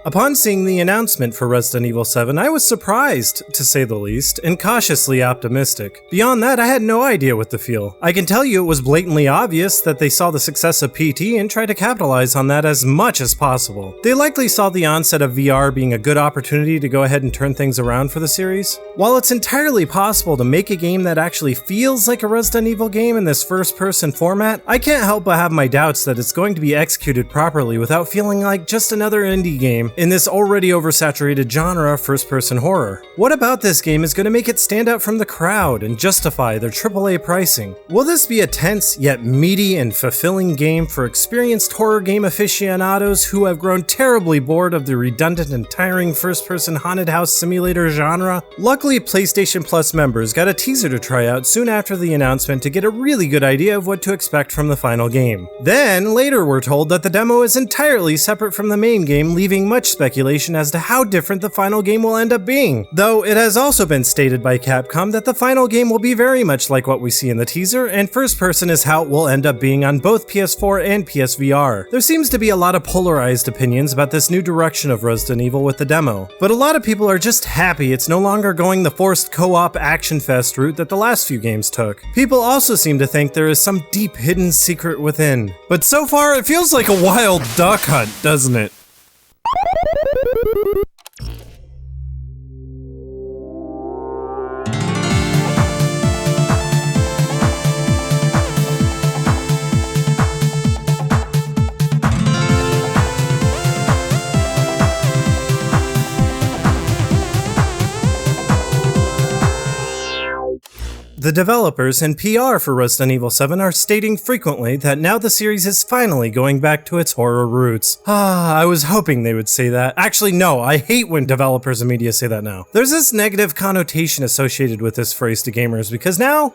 Upon seeing the announcement for Resident Evil 7, I was surprised, to say the least, and cautiously optimistic. Beyond that, I had no idea what to feel. I can tell you it was blatantly obvious that they saw the success of PT and tried to capitalize on that as much as possible. They likely saw the onset of VR being a good opportunity to go ahead and turn things around for the series. While it's entirely possible to make a game that actually feels like a Resident Evil game in this first-person format, I can't help but have my doubts that it's going to be executed properly without feeling like just another indie game in this already oversaturated genre of first-person horror. What about this game is going to make it stand out from the crowd and justify their AAA pricing? Will this be a tense yet meaty and fulfilling game for experienced horror game aficionados who have grown terribly bored of the redundant and tiring first-person haunted house simulator genre? Luckily, PlayStation Plus members got a teaser to try out soon after the announcement to get a really good idea of what to expect from the final game. Then, later we're told that the demo is entirely separate from the main game, leaving much speculation as to how different the final game will end up being. Though it has also been stated by Capcom that the final game will be very much like what we see in the teaser, and first person is how it will end up being on both PS4 and PSVR. There seems to be a lot of polarized opinions about this new direction of Resident Evil with the demo, but a lot of people are just happy it's no longer going the forced co-op action fest route that the last few games took. People also seem to think there is some deep hidden secret within. But so far it feels like a wild duck hunt, doesn't it? The developers and PR for Resident Evil 7 are stating frequently that now the series is finally going back to its horror roots. I was hoping they would say that. Actually, no, I hate when developers and media say that now. There's this negative connotation associated with this phrase to gamers because now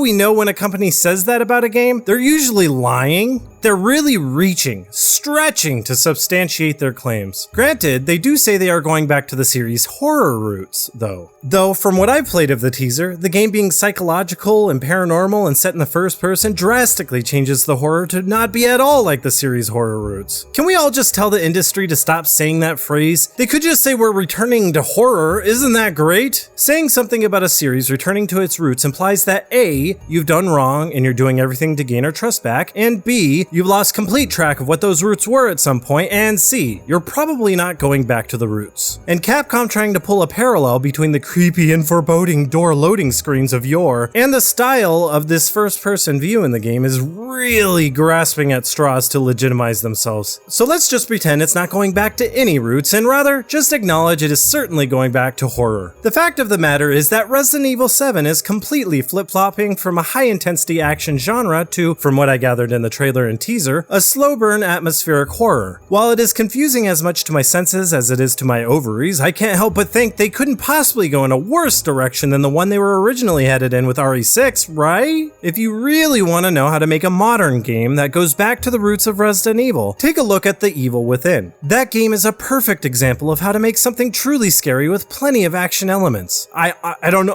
we know when a company says that about a game, they're usually lying. They're really reaching, stretching to substantiate their claims. Granted, they do say they are going back to the series' horror roots, though. Though, from what I've played of the teaser, the game being psychological and paranormal and set in the first person drastically changes the horror to not be at all like the series' horror roots. Can we all just tell the industry to stop saying that phrase? They could just say we're returning to horror, isn't that great? Saying something about a series returning to its roots implies that A, you've done wrong and you're doing everything to gain our trust back, and B, you've lost complete track of what those roots were at some point, and C, you're probably not going back to the roots. And Capcom trying to pull a parallel between the creepy and foreboding door loading screens of yore and the style of this first-person view in the game is really grasping at straws to legitimize themselves. So let's just pretend it's not going back to any roots, and rather just acknowledge it is certainly going back to horror. The fact of the matter is that Resident Evil 7 is completely flip-flopping from a high-intensity action genre to, from what I gathered in the trailer and teaser, a slow burn atmospheric horror. While it is confusing as much to my senses as it is to my ovaries, I can't help but think they couldn't possibly go in a worse direction than the one they were originally headed in with RE6, right? If you really want to know how to make a modern game that goes back to the roots of Resident Evil, take a look at The Evil Within. That game is a perfect example of how to make something truly scary with plenty of action elements. I don't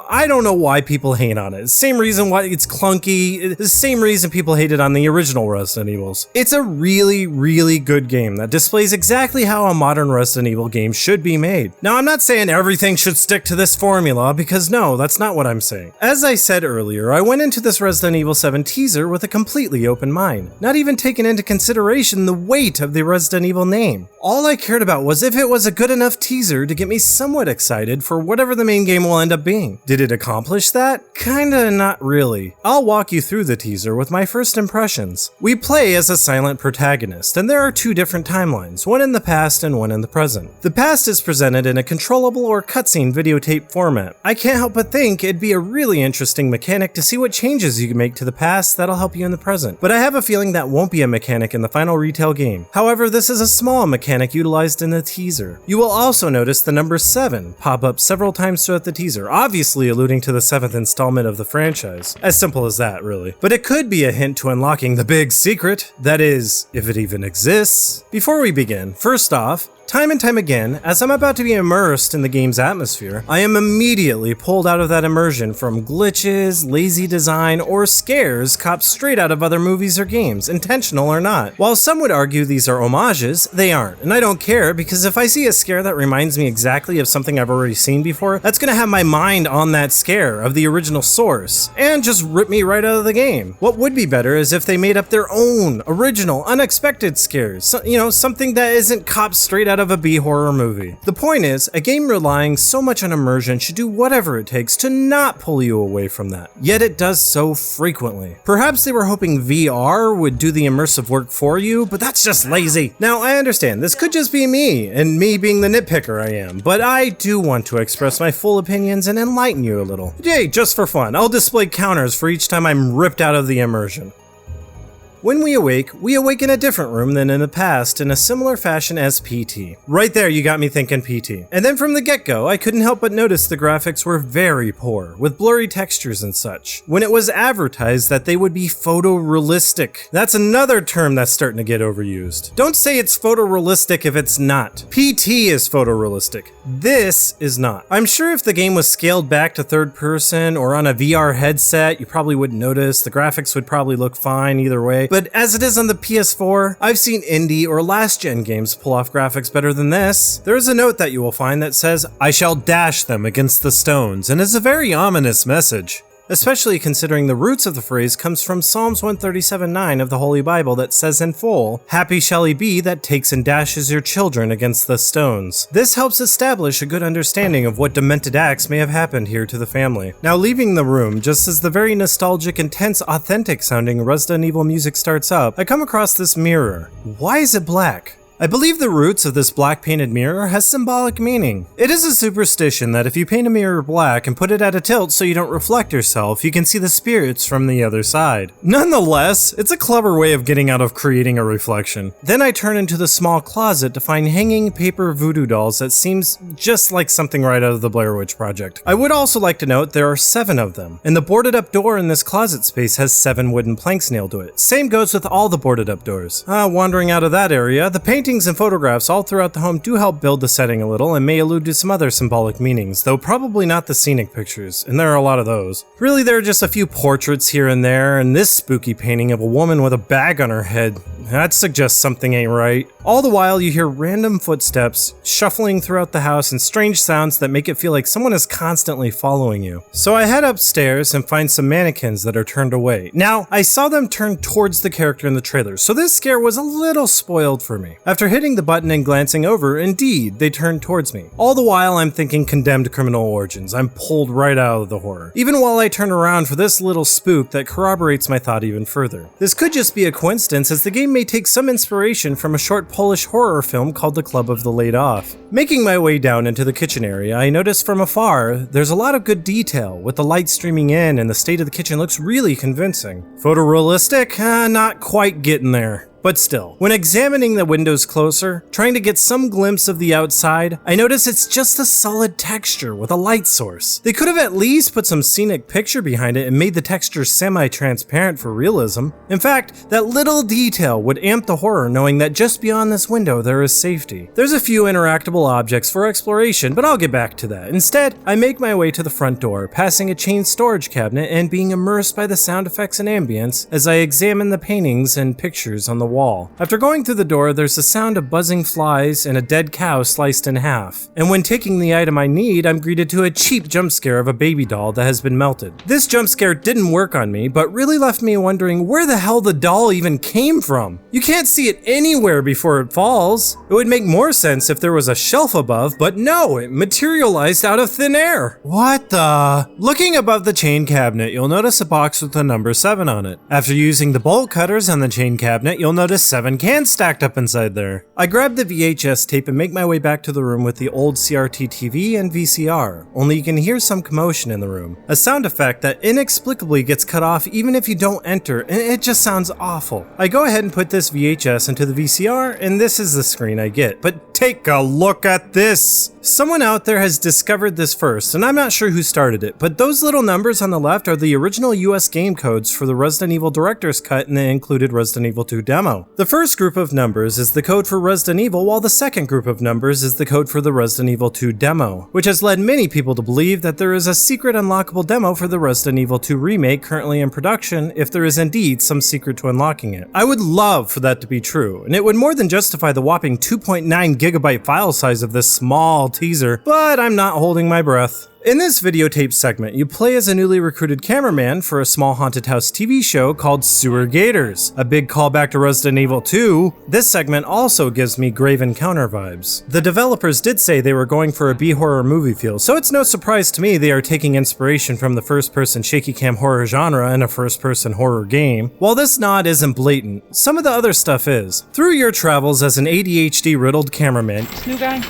know why people hate on it. Same reason why it's clunky, the same reason people hated on the original Resident Evils. It's a really, really good game that displays exactly how a modern Resident Evil game should be made. Now, I'm not saying everything should stick to this formula, because no, that's not what I'm saying. As I said earlier, I went into this Resident Evil 7 teaser with a completely open mind, not even taking into consideration the weight of the Resident Evil name. All I cared about was if it was a good enough teaser to get me somewhat excited for whatever the main game will end up being. Did it accomplish that? Kinda not really. I'll walk you through the teaser with my first impressions. We play as a silent protagonist, and there are two different timelines, one in the past and one in the present. The past is presented in a controllable or cutscene videotape format. I can't help but think it'd be a really interesting mechanic to see what changes you can make to the past that'll help you in the present, but I have a feeling that won't be a mechanic in the final retail game. However, this is a small mechanic utilized in the teaser. You will also notice the number 7 pop up several times throughout the teaser, obviously alluding to the 7th installment of the franchise. As simple as that, really. But it could be a hint to unlocking the big secret secret? That is, if it even exists? Before we begin, first off, time and time again, as I'm about to be immersed in the game's atmosphere, I am immediately pulled out of that immersion from glitches, lazy design, or scares copped straight out of other movies or games, intentional or not. While some would argue these are homages, they aren't, and I don't care because if I see a scare that reminds me exactly of something I've already seen before, that's gonna have my mind on that scare of the original source, and just rip me right out of the game. What would be better is if they made up their own, original, unexpected scares, something that isn't copped straight out of a B-horror movie. The point is, a game relying so much on immersion should do whatever it takes to not pull you away from that. Yet it does so frequently. Perhaps they were hoping VR would do the immersive work for you, but that's just lazy. Now, I understand, this could just be me, and me being the nitpicker I am, but I do want to express my full opinions and enlighten you a little. Yay, just for fun, I'll display counters for each time I'm ripped out of the immersion. When we awake in a different room than in the past in a similar fashion as PT. Right there, you got me thinking PT. And then from the get-go, I couldn't help but notice the graphics were very poor, with blurry textures and such, when it was advertised that they would be photorealistic. That's another term that's starting to get overused. Don't say it's photorealistic if it's not. PT is photorealistic. This is not. I'm sure if the game was scaled back to third person or on a VR headset, you probably wouldn't notice. The graphics would probably look fine either way. But as it is on the PS4, I've seen indie or last-gen games pull off graphics better than this. There is a note that you will find that says, "I shall dash them against the stones," and is a very ominous message. Especially considering the roots of the phrase comes from Psalms 137:9 of the Holy Bible that says in full, "Happy shall he be that takes and dashes your children against the stones." This helps establish a good understanding of what demented acts may have happened here to the family. Now leaving the room, just as the very nostalgic, intense, authentic sounding Resident Evil music starts up, I come across this mirror. Why is it black? I believe the roots of this black painted mirror has symbolic meaning. It is a superstition that if you paint a mirror black and put it at a tilt so you don't reflect yourself, you can see the spirits from the other side. Nonetheless, it's a clever way of getting out of creating a reflection. Then I turn into the small closet to find hanging paper voodoo dolls that seems just like something right out of the Blair Witch Project. I would also like to note there are 7 of them, and the boarded up door in this closet space has 7 wooden planks nailed to it. Same goes with all the boarded up doors. Wandering out of that area, the paintings and photographs all throughout the home do help build the setting a little and may allude to some other symbolic meanings, though probably not the scenic pictures, and there are a lot of those. Really, there are just a few portraits here and there, and this spooky painting of a woman with a bag on her head. That suggests something ain't right. All the while, you hear random footsteps shuffling throughout the house and strange sounds that make it feel like someone is constantly following you. So I head upstairs and find some mannequins that are turned away. Now, I saw them turn towards the character in the trailer, so this scare was a little spoiled for me. After hitting the button and glancing over, indeed, they turned towards me. All the while, I'm thinking condemned criminal origins. I'm pulled right out of the horror. Even while I turn around for this little spook that corroborates my thought even further. This could just be a coincidence, as the game may take some inspiration from a short Polish horror film called The Club of the Laid Off. Making my way down into the kitchen area, I notice from afar there's a lot of good detail, with the light streaming in and the state of the kitchen looks really convincing. Photorealistic? Not quite getting there. But still, when examining the windows closer, trying to get some glimpse of the outside, I notice it's just a solid texture with a light source. They could have at least put some scenic picture behind it and made the texture semi-transparent for realism. In fact, that little detail would amp the horror knowing that just beyond this window there is safety. There's a few interactable objects for exploration, but I'll get back to that. Instead, I make my way to the front door, passing a chain storage cabinet and being immersed by the sound effects and ambience as I examine the paintings and pictures on the wall. After going through the door, there's the sound of buzzing flies and a dead cow sliced in half. And when taking the item I need, I'm greeted to a cheap jump scare of a baby doll that has been melted. This jump scare didn't work on me, but really left me wondering where the hell the doll even came from. You can't see it anywhere before it falls. It would make more sense if there was a shelf above, but no, it materialized out of thin air. What the? Looking above the chain cabinet, you'll notice a box with the number 7 on it. After using the bolt cutters on the chain cabinet, you'll notice 7 cans stacked up inside there. I grab the VHS tape and make my way back to the room with the old CRT TV and VCR, only you can hear some commotion in the room. A sound effect that inexplicably gets cut off even if you don't enter, and it just sounds awful. I go ahead and put this VHS into the VCR, and this is the screen I get, but Take a look at this! Someone out there has discovered this first, and I'm not sure who started it, but those little numbers on the left are the original US game codes for the Resident Evil Director's Cut in the included Resident Evil 2 demo. The first group of numbers is the code for Resident Evil, while the second group of numbers is the code for the Resident Evil 2 demo, which has led many people to believe that there is a secret unlockable demo for the Resident Evil 2 remake currently in production if there is indeed some secret to unlocking it. I would love for that to be true, and it would more than justify the whopping 2.9 gigabyte file size of this small teaser, but I'm not holding my breath. In this videotape segment, you play as a newly recruited cameraman for a small haunted house TV show called Sewer Gators. A big callback to Resident Evil 2, this segment also gives me Grave Encounter vibes. The developers did say they were going for a B-horror movie feel, so it's no surprise to me they are taking inspiration from the first-person shaky cam horror genre in a first-person horror game. While this nod isn't blatant, some of the other stuff is. Through your travels as an ADHD-riddled cameraman, New guy?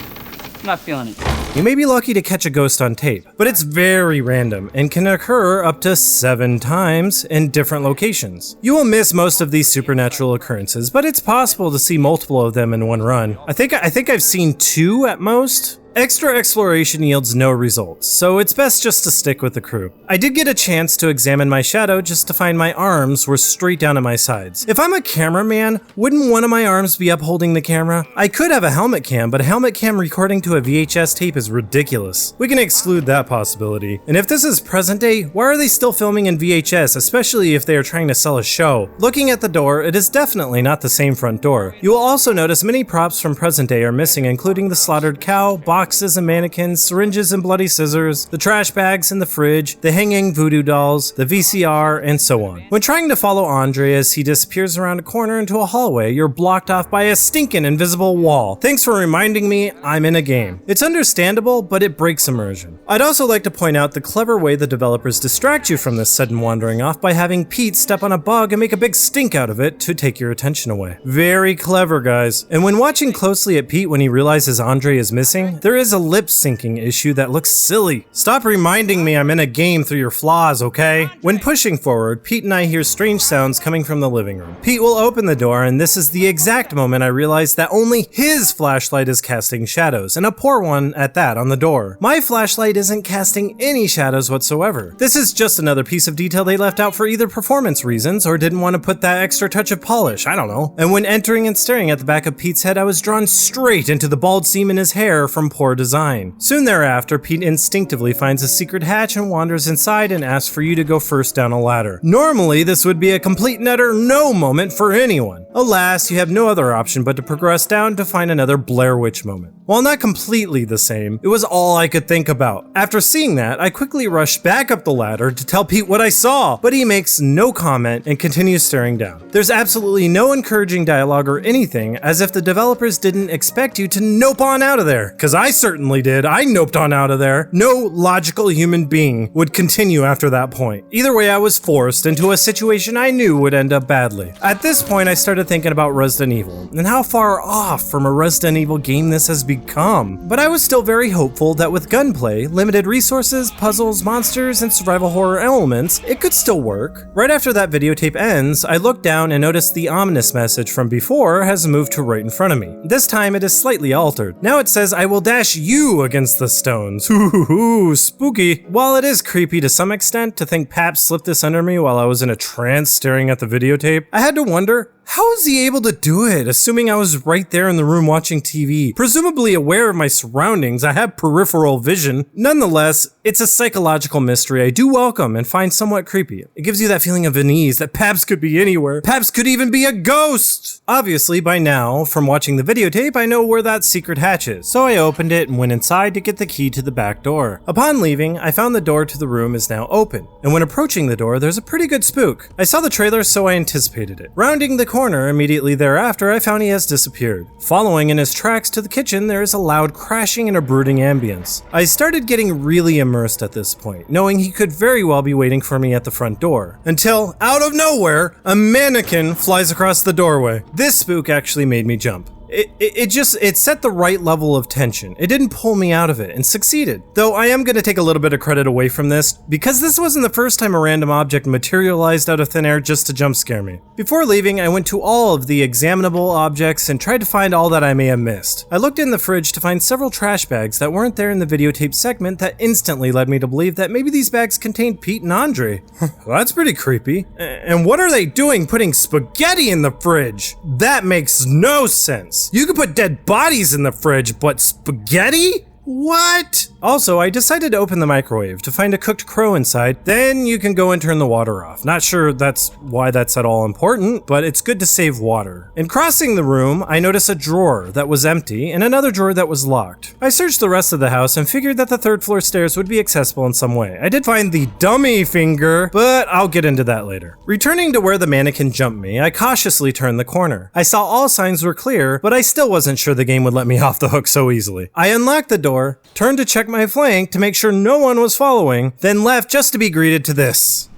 I'm not feeling it. you may be lucky to catch a ghost on tape, but it's very random and can occur up to 7 times in different locations. You will miss most of these supernatural occurrences, but it's possible to see multiple of them in one run. I think I've seen 2 at most. Extra exploration yields no results, so it's best just to stick with the crew. I did get a chance to examine my shadow just to find my arms were straight down at my sides. If I'm a cameraman, wouldn't one of my arms be up holding the camera? I could have a helmet cam, but a helmet cam recording to a VHS tape is ridiculous. We can exclude that possibility. And if this is present day, why are they still filming in VHS, especially if they are trying to sell a show? Looking at the door, it is definitely not the same front door. You will also notice many props from present day are missing, including the slaughtered cow, boxes and mannequins, syringes and bloody scissors, the trash bags in the fridge, the hanging voodoo dolls, the VCR, and so on. When trying to follow Andre as he disappears around a corner into a hallway, you're blocked off by a stinking invisible wall. Thanks for reminding me I'm in a game. It's understandable, but it breaks immersion. I'd also like to point out the clever way the developers distract you from this sudden wandering off by having Pete step on a bug and make a big stink out of it to take your attention away. Very clever, guys. And when watching closely at Pete when he realizes Andre is missing, there is a lip syncing issue that looks silly. Stop reminding me I'm in a game through your flaws, okay? When pushing forward, Pete and I hear strange sounds coming from the living room. Pete will open the door, and this is the exact moment I realize that only his flashlight is casting shadows, and a poor one at that on the door. My flashlight isn't casting any shadows whatsoever. This is just another piece of detail they left out for either performance reasons or didn't want to put that extra touch of polish, I don't know. And when entering and staring at the back of Pete's head, I was drawn straight into the bald seam in his hair from poor design. Soon thereafter, Pete instinctively finds a secret hatch and wanders inside and asks for you to go first down a ladder. Normally, this would be a complete and utter no moment for anyone. Alas, you have no other option but to progress down to find another Blair Witch moment. While not completely the same, it was all I could think about. After seeing that, I quickly rushed back up the ladder to tell Pete what I saw, but he makes no comment and continues staring down. There's absolutely no encouraging dialogue or anything, as if the developers didn't expect you to nope on out of there, cause I certainly did. I noped on out of there. No logical human being would continue after that point. Either way, I was forced into a situation I knew would end up badly. At this point, I started thinking about Resident Evil and how far off from a Resident Evil game this has become. But I was still very hopeful that with gunplay, limited resources, puzzles, monsters, and survival horror elements, it could still work. Right after that videotape ends, I look down and notice the ominous message from before has moved to right in front of me. This time it is slightly altered. Now it says, "I will dash you against the stones." Ooh, spooky. While it is creepy to some extent to think Pap slipped this under me while I was in a trance staring at the videotape, I had to wonder, how is he able to do it, assuming I was right there in the room watching TV? Presumably aware of my surroundings, I have peripheral vision. Nonetheless, it's a psychological mystery I do welcome and find somewhat creepy. It gives you that feeling of unease that Paps could be anywhere. Paps could even be a ghost! Obviously, by now, from watching the videotape, I know where that secret hatch is, so I opened it and went inside to get the key to the back door. Upon leaving, I found the door to the room is now open, and when approaching the door, there's a pretty good spook. I saw the trailer, so I anticipated it. Rounding the corner immediately thereafter, I found he has disappeared. Following in his tracks to the kitchen, there is a loud crashing and a brooding ambience. I started getting really immersed at this point, knowing he could very well be waiting for me at the front door. Until, out of nowhere, a mannequin flies across the doorway. This spook actually made me jump. It set the right level of tension. It didn't pull me out of it and succeeded. Though I am going to take a little bit of credit away from this, because this wasn't the first time a random object materialized out of thin air just to jump scare me. Before leaving, I went to all of the examinable objects and tried to find all that I may have missed. I looked in the fridge to find several trash bags that weren't there in the videotape segment that instantly led me to believe that maybe these bags contained Pete and Andre. Well, that's pretty creepy. And what are they doing putting spaghetti in the fridge? That makes no sense. You could put dead bodies in the fridge, but spaghetti? What? Also, I decided to open the microwave to find a cooked crow inside. Then you can go and turn the water off. Not sure that's why that's at all important, but it's good to save water. In crossing the room, I noticed a drawer that was empty and another drawer that was locked. I searched the rest of the house and figured that the third floor stairs would be accessible in some way. I did find the dummy finger, but I'll get into that later. Returning to where the mannequin jumped me, I cautiously turned the corner. I saw all signs were clear, but I still wasn't sure the game would let me off the hook so easily. I unlocked the door, turned to check my flank to make sure no one was following, then left just to be greeted to this.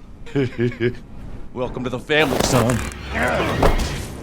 Welcome to the family, son.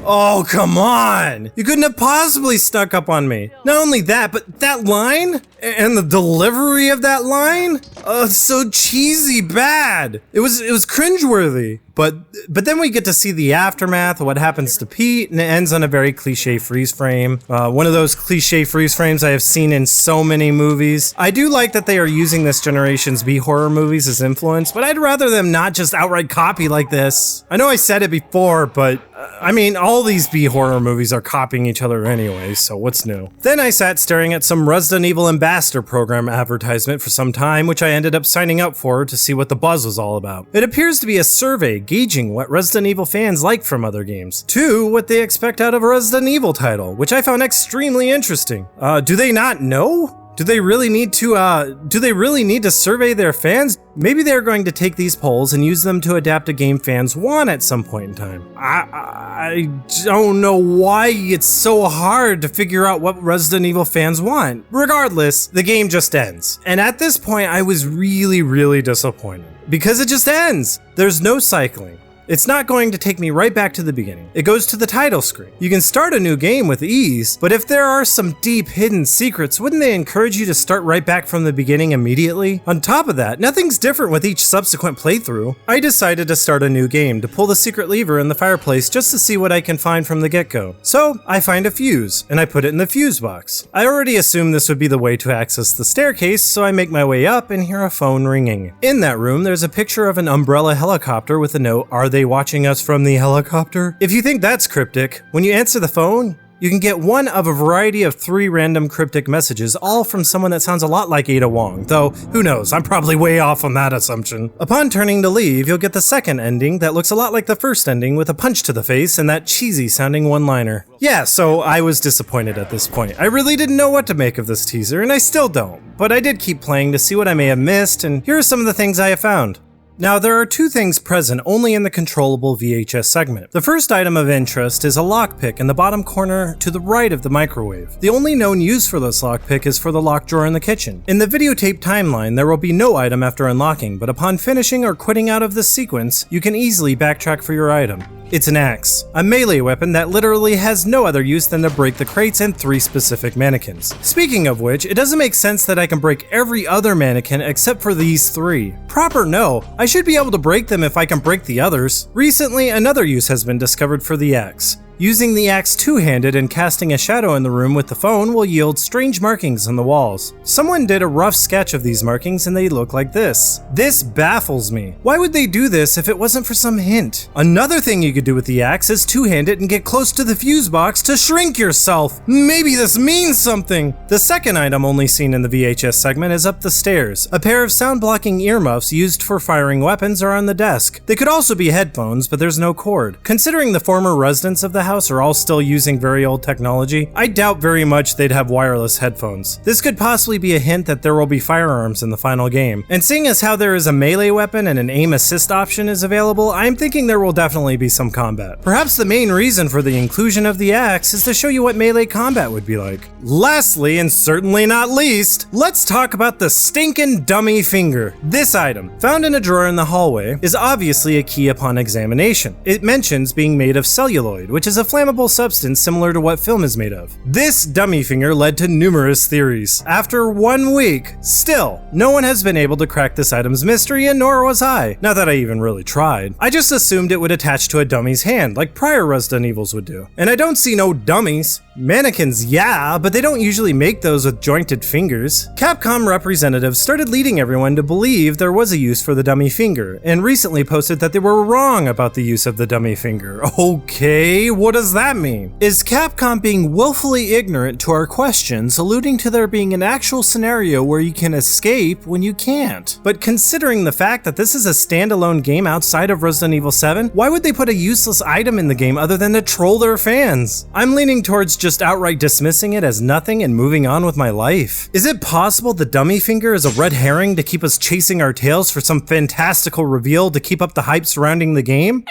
Oh, come on! You couldn't have possibly snuck up on me. Not only that, but that line? And the delivery of that line? It's so cheesy bad. It was cringeworthy. But then we get to see the aftermath of what happens to Pete, and it ends on a very cliche freeze frame. One of those cliche freeze frames I have seen in so many movies. I do like that they are using this generation's B-horror movies as influence, but I'd rather them not just outright copy like this. I know I said it before, but I mean, all these B-horror movies are copying each other anyway, so what's new? Then I sat staring at some Resident Evil Ambassador program advertisement for some time, which I ended up signing up for to see what the buzz was all about. It appears to be a survey gauging what Resident Evil fans like from other games, to what they expect out of a Resident Evil title, which I found extremely interesting. Do they not know? Do they really need to survey their fans? Maybe they're going to take these polls and use them to adapt a game fans want at some point in time. I don't know why it's so hard to figure out what Resident Evil fans want. Regardless, the game just ends. And at this point, I was really disappointed. Because it just ends. There's no cycling. It's not going to take me right back to the beginning. It goes to the title screen. You can start a new game with ease, but if there are some deep hidden secrets, wouldn't they encourage you to start right back from the beginning immediately? On top of that, nothing's different with each subsequent playthrough. I decided to start a new game to pull the secret lever in the fireplace just to see what I can find from the get-go. So I find a fuse, and I put it in the fuse box. I already assumed this would be the way to access the staircase, so I make my way up and hear a phone ringing. In that room, there's a picture of an umbrella helicopter with a note, "Are they watching us from the helicopter?" If you think that's cryptic, when you answer the phone, you can get one of a variety of 3 random cryptic messages, all from someone that sounds a lot like Ada Wong, though who knows, I'm probably way off on that assumption. Upon turning to leave, you'll get the second ending that looks a lot like the first ending with a punch to the face and that cheesy sounding one-liner. Yeah, so I was disappointed at this point. I really didn't know what to make of this teaser, and I still don't, but I did keep playing to see what I may have missed, and here are some of the things I have found. Now, there are 2 things present only in the controllable VHS segment. The first item of interest is a lockpick in the bottom corner to the right of the microwave. The only known use for this lockpick is for the lock drawer in the kitchen. In the videotape timeline, there will be no item after unlocking, but upon finishing or quitting out of this sequence, you can easily backtrack for your item. It's an axe, a melee weapon that literally has no other use than to break the crates and 3 specific mannequins. Speaking of which, it doesn't make sense that I can break every other mannequin except for these 3. Proper no, I should be able to break them if I can break the others. Recently, another use has been discovered for the axe. Using the axe two-handed and casting a shadow in the room with the phone will yield strange markings on the walls. Someone did a rough sketch of these markings and they look like this. This baffles me. Why would they do this if it wasn't for some hint? Another thing you could do with the axe is two-hand it and get close to the fuse box to shrink yourself. Maybe this means something. The second item only seen in the VHS segment is up the stairs. A pair of sound-blocking earmuffs used for firing weapons are on the desk. They could also be headphones, but there's no cord. Considering the former residents of the house are all still using very old technology, I doubt very much they'd have wireless headphones. This could possibly be a hint that there will be firearms in the final game. And seeing as how there is a melee weapon and an aim assist option is available, I'm thinking there will definitely be some combat. Perhaps the main reason for the inclusion of the axe is to show you what melee combat would be like. Lastly, and certainly not least, let's talk about the stinkin' dummy finger. This item, found in a drawer in the hallway, is obviously a key upon examination. It mentions being made of celluloid, which is is a flammable substance similar to what film is made of. This dummy finger led to numerous theories. After 1 week, still, no one has been able to crack this item's mystery, and nor was I. Not that I even really tried. I just assumed it would attach to a dummy's hand, like prior Resident Evils would do. And I don't see no dummies. Mannequins, yeah, but they don't usually make those with jointed fingers. Capcom representatives started leading everyone to believe there was a use for the dummy finger, and recently posted that they were wrong about the use of the dummy finger. Okay, what does that mean? Is Capcom being willfully ignorant to our questions, alluding to there being an actual scenario where you can escape when you can't? But considering the fact that this is a standalone game outside of Resident Evil 7, why would they put a useless item in the game other than to troll their fans? I'm leaning towards just outright dismissing it as nothing and moving on with my life. Is it possible the dummy finger is a red herring to keep us chasing our tails for some fantastical reveal to keep up the hype surrounding the game?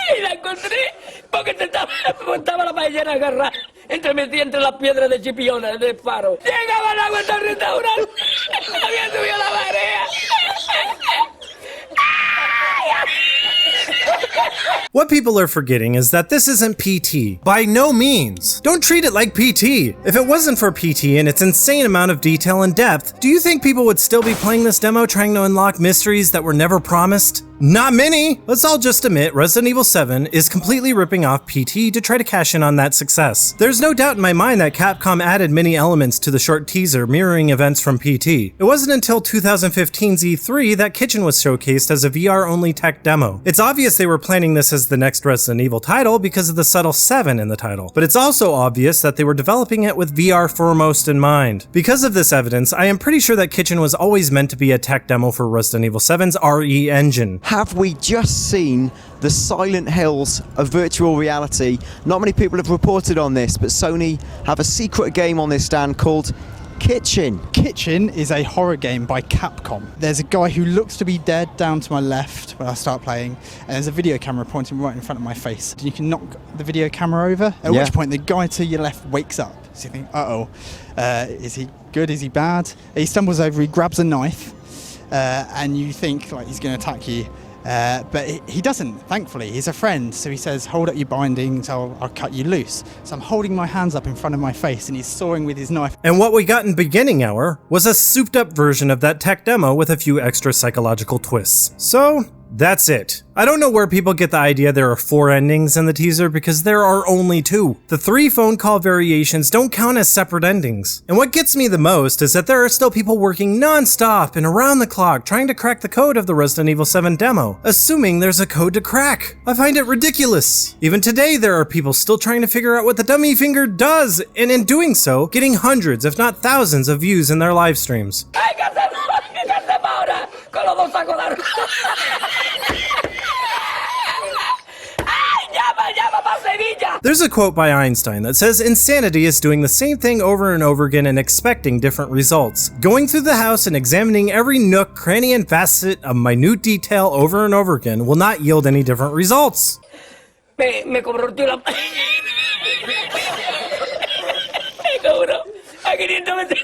Y la encontré porque estaba la paellera agarrada metida entre las piedras de chipiones del faro. Llegaba el agua hasta el restaurante. Había subido la marea. What people are forgetting is that this isn't PT. By no means. Don't treat it like PT. If it wasn't for PT and its insane amount of detail and depth, do you think people would still be playing this demo trying to unlock mysteries that were never promised? Not many! Let's all just admit Resident Evil 7 is completely ripping off PT to try to cash in on that success. There's no doubt in my mind that Capcom added many elements to the short teaser mirroring events from PT. It wasn't until 2015's E3 that Kitchen was showcased as a VR-only tech demo. It's obvious they were planning this as the next Resident Evil title because of the subtle 7 in the title, but it's also obvious that they were developing it with VR foremost in mind. Because of this evidence, I am pretty sure that Kitchen was always meant to be a tech demo for Resident Evil 7's RE engine. Have we just seen the Silent Hills of virtual reality? Not many people have reported on this, but Sony have a secret game on their stand called Kitchen. Kitchen is a horror game by Capcom. There's a guy who looks to be dead down to my left when I start playing, and there's a video camera pointing right in front of my face. You can knock the video camera over, at which point the guy to your left wakes up. So you think, uh-oh, is he good, is he bad? He stumbles over, he grabs a knife, and you think like he's going to attack you. But he doesn't, thankfully. He's a friend, so he says, hold up your bindings, I'll cut you loose. So I'm holding my hands up in front of my face, and he's sawing with his knife. And what we got in Beginning Hour was a souped-up version of that tech demo with a few extra psychological twists. So, that's it. I don't know where people get the idea there are 4 endings in the teaser because there are only 2. The 3 phone call variations don't count as separate endings. And what gets me the most is that there are still people working non-stop and around the clock trying to crack the code of the Resident Evil 7 demo, assuming there's a code to crack. I find it ridiculous. Even today there are people still trying to figure out what the dummy finger does, and in doing so, getting hundreds if not thousands of views in their live streams. There's a quote by Einstein that says insanity is doing the same thing over and over again and expecting different results. Going through the house and examining every nook, cranny, and facet of minute detail over and over again will not yield any different results. Me convirtió la... Me cobró a 520.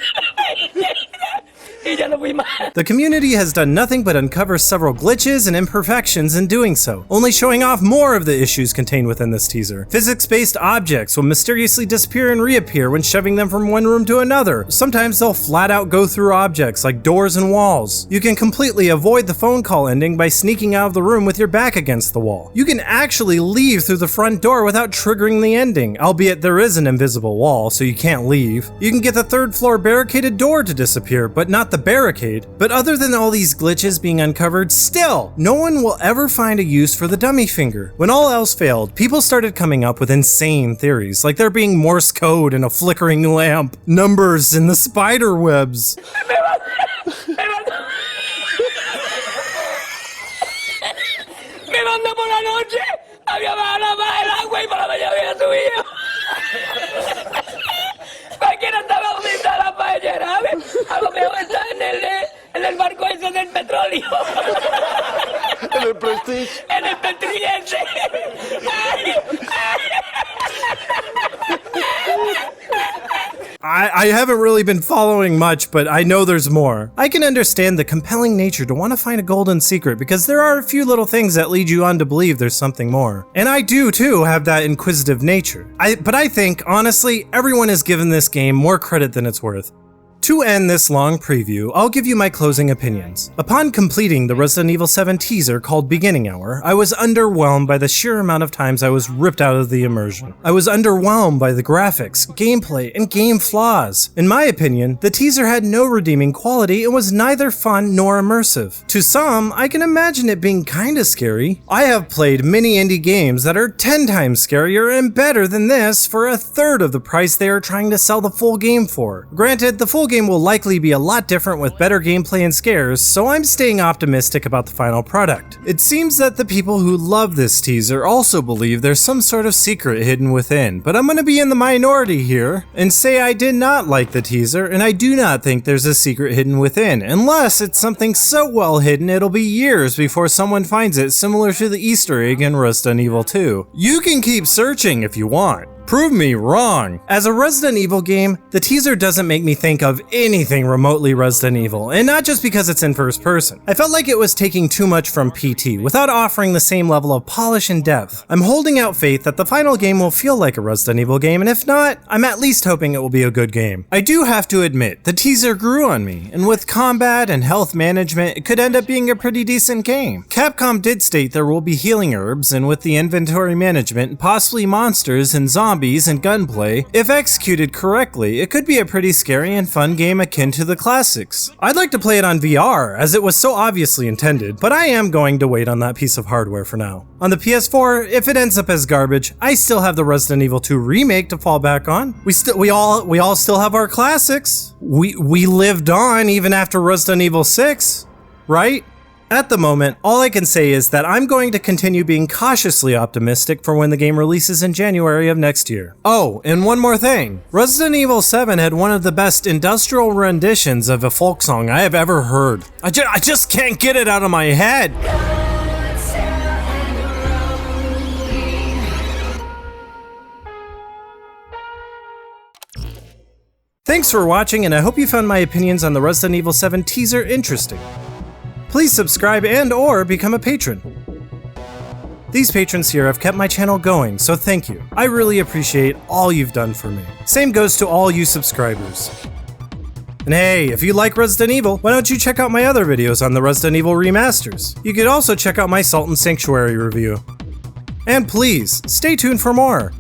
The community has done nothing but uncover several glitches and imperfections in doing so, only showing off more of the issues contained within this teaser. Physics-based objects will mysteriously disappear and reappear when shoving them from one room to another. Sometimes they'll flat out go through objects like doors and walls. You can completely avoid the phone call ending by sneaking out of the room with your back against the wall. You can actually leave through the front door without triggering the ending, albeit there is an invisible wall, so you can't leave. You can get the 3rd floor barricaded door to disappear, but not the barricade. But other than all these glitches being uncovered, still, no one will ever find a use for the dummy finger. When all else failed, people started coming up with insane theories, like there being Morse code in a flickering lamp, numbers in the spider webs. Me mandó por la noche, había bajado más el agua y por la mañana había subido. Cualquiera estaba ahorita la paellera, ¿sabes? A lo mejor está en el barco ese del petróleo. En el Prestige. En el Petriense. I haven't really been following much, but I know there's more. I can understand the compelling nature to want to find a golden secret because there are a few little things that lead you on to believe there's something more. And I do too have that inquisitive nature. But I think, honestly, everyone has given this game more credit than it's worth. To end this long preview, I'll give you my closing opinions. Upon completing the Resident Evil 7 teaser called Beginning Hour, I was underwhelmed by the sheer amount of times I was ripped out of the immersion. I was underwhelmed by the graphics, gameplay, and game flaws. In my opinion, the teaser had no redeeming quality and was neither fun nor immersive. To some, I can imagine it being kinda scary. I have played many indie games that are 10 times scarier and better than this for a third of the price they are trying to sell the full game for. Granted, the full game will likely be a lot different with better gameplay and scares, so I'm staying optimistic about the final product. It seems that the people who love this teaser also believe there's some sort of secret hidden within, but I'm gonna be in the minority here and say I did not like the teaser and I do not think there's a secret hidden within, unless it's something so well hidden it'll be years before someone finds it, similar to the Easter egg in Resident Evil 2. You can keep searching if you want. Prove me wrong. As a Resident Evil game, the teaser doesn't make me think of anything remotely Resident Evil, and not just because it's in first person. I felt like it was taking too much from PT without offering the same level of polish and depth. I'm holding out faith that the final game will feel like a Resident Evil game, and if not, I'm at least hoping it will be a good game. I do have to admit, the teaser grew on me, and with combat and health management, it could end up being a pretty decent game. Capcom did state there will be healing herbs, and with the inventory management, possibly monsters and zombies and gunplay, if executed correctly, it could be a pretty scary and fun game akin to the classics. I'd like to play it on VR, as it was so obviously intended, but I am going to wait on that piece of hardware for now. On the PS4, if it ends up as garbage, I still have the Resident Evil 2 remake to fall back on. We all still have our classics. We lived on even after Resident Evil 6, right? At the moment, all I can say is that I'm going to continue being cautiously optimistic for when the game releases in January of next year. Oh, and one more thing. Resident Evil 7 had one of the best industrial renditions of a folk song I have ever heard. I just can't get it out of my head. Thanks for watching, and I hope you found my opinions on the Resident Evil 7 teaser interesting. Please subscribe and/or become a patron. These patrons here have kept my channel going, so thank you. I really appreciate all you've done for me. Same goes to all you subscribers. And hey, if you like Resident Evil, why don't you check out my other videos on the Resident Evil remasters? You could also check out my Salt and Sanctuary review. And please, stay tuned for more.